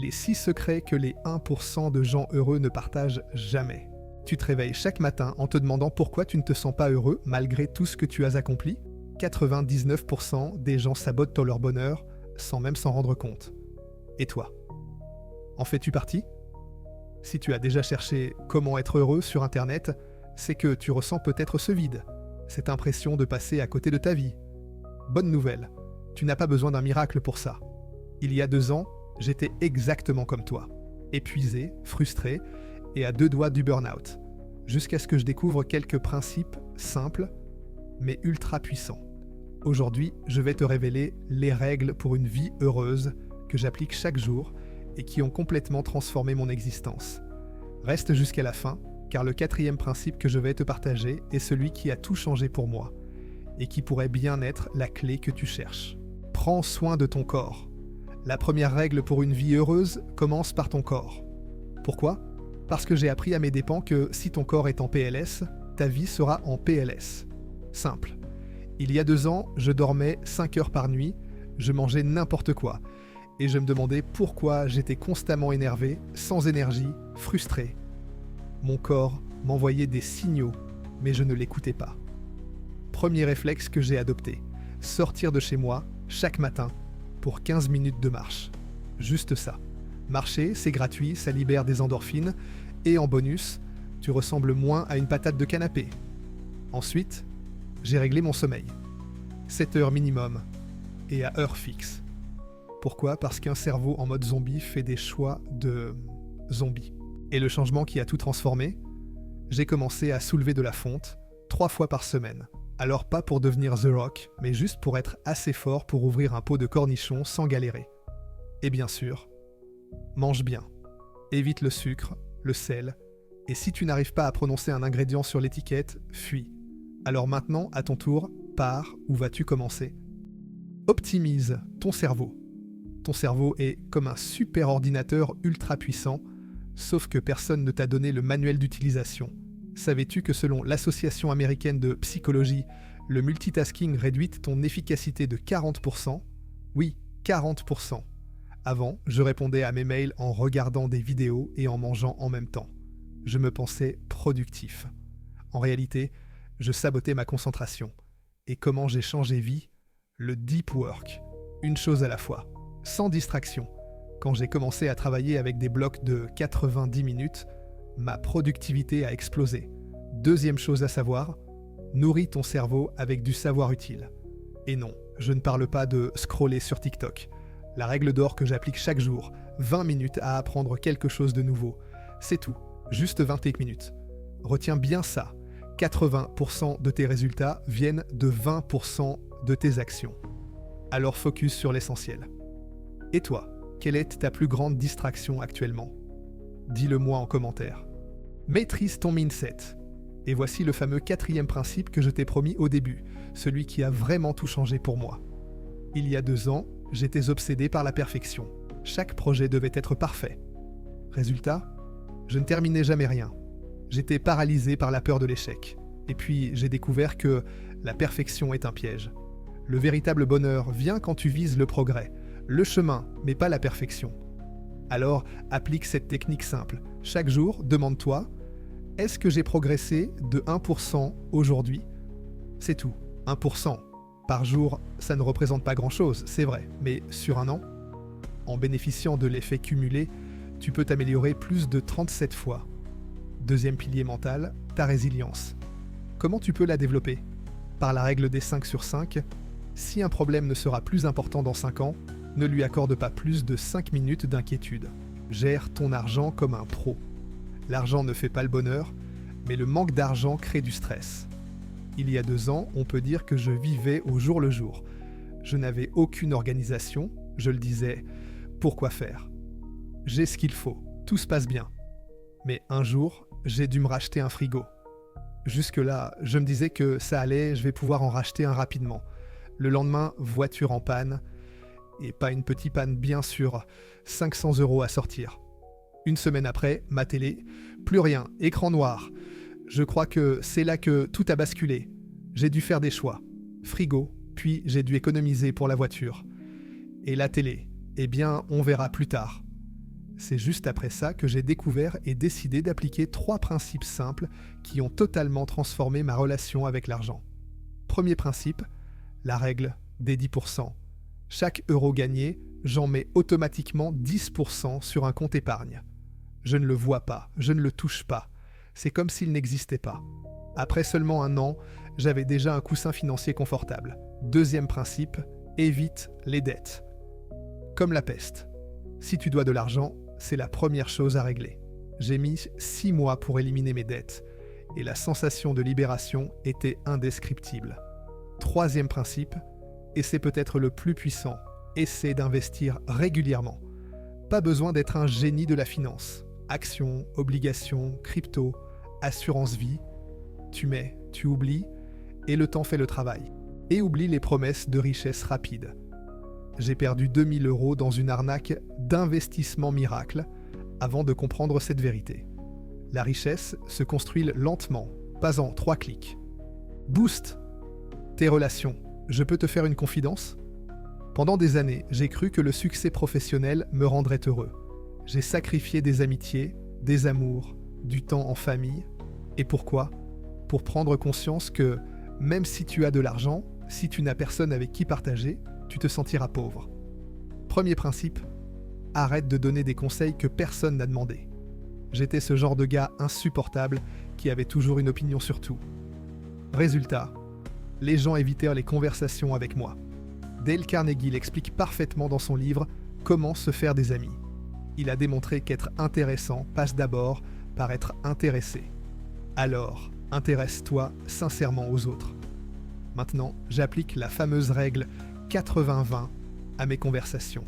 Les 6 secrets que les 1% de gens heureux ne partagent jamais. Tu te réveilles chaque matin en te demandant pourquoi tu ne te sens pas heureux malgré tout ce que tu as accompli. 99% des gens sabotent leur bonheur sans même s'en rendre compte. Et toi? En fais-tu partie? Si tu as déjà cherché comment être heureux sur Internet, c'est que tu ressens peut-être ce vide, cette impression de passer à côté de ta vie. Bonne nouvelle, tu n'as pas besoin d'un miracle pour ça. Il y a 2 ans, j'étais exactement comme toi, épuisé, frustré et à 2 doigts du burn-out, jusqu'à ce que je découvre quelques principes simples, mais ultra puissants. Aujourd'hui, je vais te révéler les règles pour une vie heureuse que j'applique chaque jour et qui ont complètement transformé mon existence. Reste jusqu'à la fin, car le 4e principe que je vais te partager est celui qui a tout changé pour moi et qui pourrait bien être la clé que tu cherches. Prends soin de ton corps. La première règle pour une vie heureuse commence par ton corps. Pourquoi ? Parce que j'ai appris à mes dépens que si ton corps est en PLS, ta vie sera en PLS. Simple. Il y a 2 ans, je dormais 5 heures par nuit, je mangeais n'importe quoi, et je me demandais pourquoi j'étais constamment énervé, sans énergie, frustré. Mon corps m'envoyait des signaux, mais je ne l'écoutais pas. Premier réflexe que j'ai adopté, sortir de chez moi, chaque matin, pour 15 minutes de marche. Juste ça. Marcher, c'est gratuit, ça libère des endorphines, et en bonus, tu ressembles moins à une patate de canapé. Ensuite, j'ai réglé mon sommeil. 7 heures minimum, et à heure fixe. Pourquoi ? Parce qu'un cerveau en mode zombie fait des choix de zombie. Et le changement qui a tout transformé, j'ai commencé à soulever de la fonte 3 fois par semaine. Alors pas pour devenir The Rock, mais juste pour être assez fort pour ouvrir un pot de cornichons sans galérer. Et bien sûr, mange bien. Évite le sucre, le sel, et si tu n'arrives pas à prononcer un ingrédient sur l'étiquette, fuis. Alors maintenant, à ton tour, pars, où vas-tu commencer ? Optimise ton cerveau. Ton cerveau est comme un super ordinateur ultra puissant, sauf que personne ne t'a donné le manuel d'utilisation. Savais-tu que selon l'Association américaine de psychologie, le multitasking réduit ton efficacité de 40%? Oui, 40%. Avant, je répondais à mes mails en regardant des vidéos et en mangeant en même temps. Je me pensais productif. En réalité, je sabotais ma concentration. Et comment j'ai changé vie ? Le deep work. Une chose à la fois. Sans distraction. Quand j'ai commencé à travailler avec des blocs de 90 minutes, ma productivité a explosé. 2e chose à savoir, nourris ton cerveau avec du savoir utile. Et non, je ne parle pas de scroller sur TikTok. La règle d'or que j'applique chaque jour, 20 minutes à apprendre quelque chose de nouveau. C'est tout, juste 21 minutes. Retiens bien ça, 80% de tes résultats viennent de 20% de tes actions. Alors focus sur l'essentiel. Et toi, quelle est ta plus grande distraction actuellement ? Dis-le moi en commentaire. Maîtrise ton mindset. Et voici le fameux 4e principe que je t'ai promis au début, celui qui a vraiment tout changé pour moi. Il y a 2 ans, j'étais obsédé par la perfection. Chaque projet devait être parfait. Résultat, je ne terminais jamais rien. J'étais paralysé par la peur de l'échec. Et puis, j'ai découvert que la perfection est un piège. Le véritable bonheur vient quand tu vises le progrès, le chemin, mais pas la perfection. Alors, applique cette technique simple. Chaque jour, demande-toi, est-ce que j'ai progressé de 1% aujourd'hui ? C'est tout, 1%. Par jour, ça ne représente pas grand-chose, c'est vrai, mais sur un an, en bénéficiant de l'effet cumulé, tu peux t'améliorer plus de 37 fois. 2e pilier mental, ta résilience. Comment tu peux la développer ? Par la règle des 5 sur 5, si un problème ne sera plus important dans 5 ans, ne lui accorde pas plus de 5 minutes d'inquiétude. Gère ton argent comme un pro. L'argent ne fait pas le bonheur, mais le manque d'argent crée du stress. Il y a 2 ans, on peut dire que je vivais au jour le jour. Je n'avais aucune organisation, je le disais, pourquoi faire ? J'ai ce qu'il faut, tout se passe bien. Mais un jour, j'ai dû me racheter un frigo. Jusque-là, je me disais que ça allait, je vais pouvoir en racheter un rapidement. Le lendemain, voiture en panne, et pas une petite panne bien sûr, 500 € à sortir. Une semaine après, ma télé, plus rien, écran noir. Je crois que c'est là que tout a basculé. J'ai dû faire des choix. Frigo, puis j'ai dû économiser pour la voiture. Et la télé, eh bien, on verra plus tard. C'est juste après ça que j'ai découvert et décidé d'appliquer 3 principes simples qui ont totalement transformé ma relation avec l'argent. Premier principe, la règle des 10%. Chaque euro gagné, j'en mets automatiquement 10% sur un compte épargne. Je ne le vois pas, je ne le touche pas. C'est comme s'il n'existait pas. Après seulement 1 an, j'avais déjà un coussin financier confortable. Deuxième principe, évite les dettes. Comme la peste. Si tu dois de l'argent, c'est la première chose à régler. J'ai mis 6 mois pour éliminer mes dettes et la sensation de libération était indescriptible. Troisième principe, et c'est peut-être le plus puissant, essaie d'investir régulièrement. Pas besoin d'être un génie de la finance. Actions, obligations, crypto, assurance vie. Tu mets, tu oublies, et le temps fait le travail. Et oublie les promesses de richesse rapide. J'ai perdu 2000 € dans une arnaque d'investissement miracle avant de comprendre cette vérité. La richesse se construit lentement, pas en 3 clics. Boost tes relations. Je peux te faire une confidence ? Pendant des années, j'ai cru que le succès professionnel me rendrait heureux. J'ai sacrifié des amitiés, des amours, du temps en famille. Et pourquoi ? Pour prendre conscience que, même si tu as de l'argent, si tu n'as personne avec qui partager, tu te sentiras pauvre. Premier principe, arrête de donner des conseils que personne n'a demandé. J'étais ce genre de gars insupportable qui avait toujours une opinion sur tout. Résultat, les gens évitèrent les conversations avec moi. Dale Carnegie l'explique parfaitement dans son livre « Comment se faire des amis ». Il a démontré qu'être intéressant passe d'abord par être intéressé. Alors, intéresse-toi sincèrement aux autres. Maintenant, j'applique la fameuse règle 80-20 à mes conversations.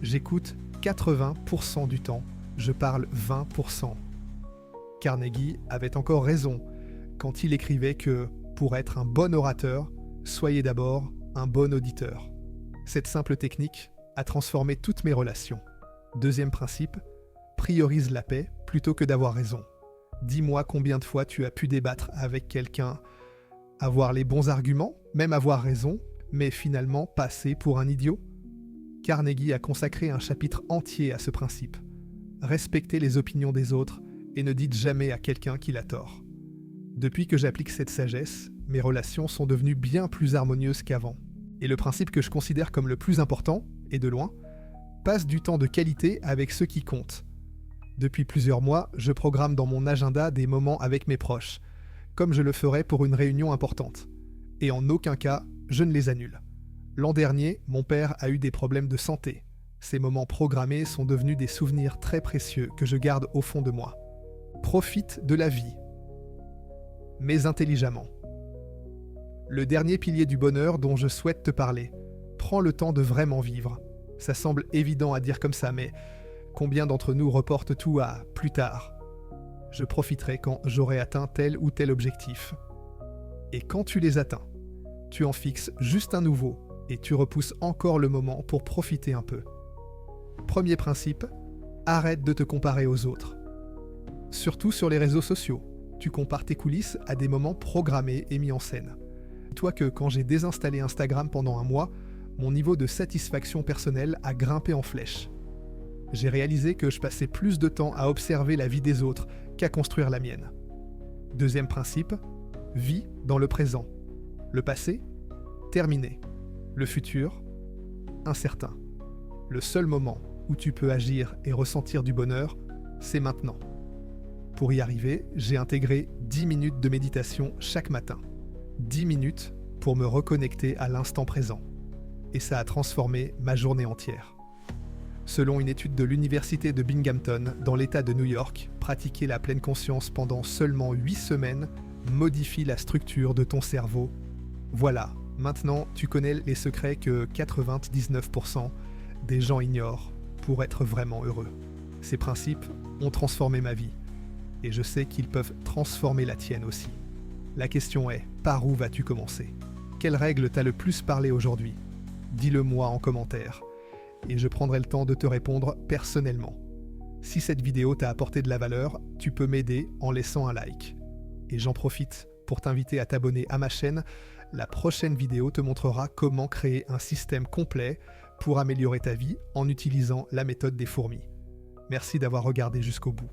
J'écoute 80% du temps, je parle 20%. Carnegie avait encore raison quand il écrivait que, pour être un bon orateur, soyez d'abord un bon auditeur. Cette simple technique a transformé toutes mes relations. Deuxième principe, priorise la paix plutôt que d'avoir raison. Dis-moi combien de fois tu as pu débattre avec quelqu'un, avoir les bons arguments, même avoir raison, mais finalement passer pour un idiot ? Carnegie a consacré un chapitre entier à ce principe. Respectez les opinions des autres et ne dites jamais à quelqu'un qu'il a tort. Depuis que j'applique cette sagesse, mes relations sont devenues bien plus harmonieuses qu'avant. Et le principe que je considère comme le plus important, et de loin, passe du temps de qualité avec ceux qui comptent. Depuis plusieurs mois, je programme dans mon agenda des moments avec mes proches, comme je le ferais pour une réunion importante. Et en aucun cas, je ne les annule. L'an dernier, mon père a eu des problèmes de santé. Ces moments programmés sont devenus des souvenirs très précieux que je garde au fond de moi. Profite de la vie, mais intelligemment. Le dernier pilier du bonheur dont je souhaite te parler. Prends le temps de vraiment vivre. Ça semble évident à dire comme ça, mais combien d'entre nous reportent tout à plus tard ? Je profiterai quand j'aurai atteint tel ou tel objectif. Et quand tu les atteins, tu en fixes juste un nouveau et tu repousses encore le moment pour profiter un peu. Premier principe, arrête de te comparer aux autres. Surtout sur les réseaux sociaux, tu compares tes coulisses à des moments programmés et mis en scène. Dis-toi que quand j'ai désinstallé Instagram pendant 1 mois, mon niveau de satisfaction personnelle a grimpé en flèche. J'ai réalisé que je passais plus de temps à observer la vie des autres qu'à construire la mienne. Deuxième principe, vis dans le présent. Le passé, terminé. Le futur, incertain. Le seul moment où tu peux agir et ressentir du bonheur, c'est maintenant. Pour y arriver, j'ai intégré 10 minutes de méditation chaque matin. 10 minutes pour me reconnecter à l'instant présent. Et ça a transformé ma journée entière. Selon une étude de l'université de Binghamton, dans l'État de New York, pratiquer la pleine conscience pendant seulement 8 semaines modifie la structure de ton cerveau. Voilà, maintenant tu connais les secrets que 99% des gens ignorent pour être vraiment heureux. Ces principes ont transformé ma vie, et je sais qu'ils peuvent transformer la tienne aussi. La question est, par où vas-tu commencer ? Quelle règle t'a le plus parlé aujourd'hui ? Dis-le-moi en commentaire, et je prendrai le temps de te répondre personnellement. Si cette vidéo t'a apporté de la valeur, tu peux m'aider en laissant un like. Et j'en profite pour t'inviter à t'abonner à ma chaîne. La prochaine vidéo te montrera comment créer un système complet pour améliorer ta vie en utilisant la méthode des fourmis. Merci d'avoir regardé jusqu'au bout.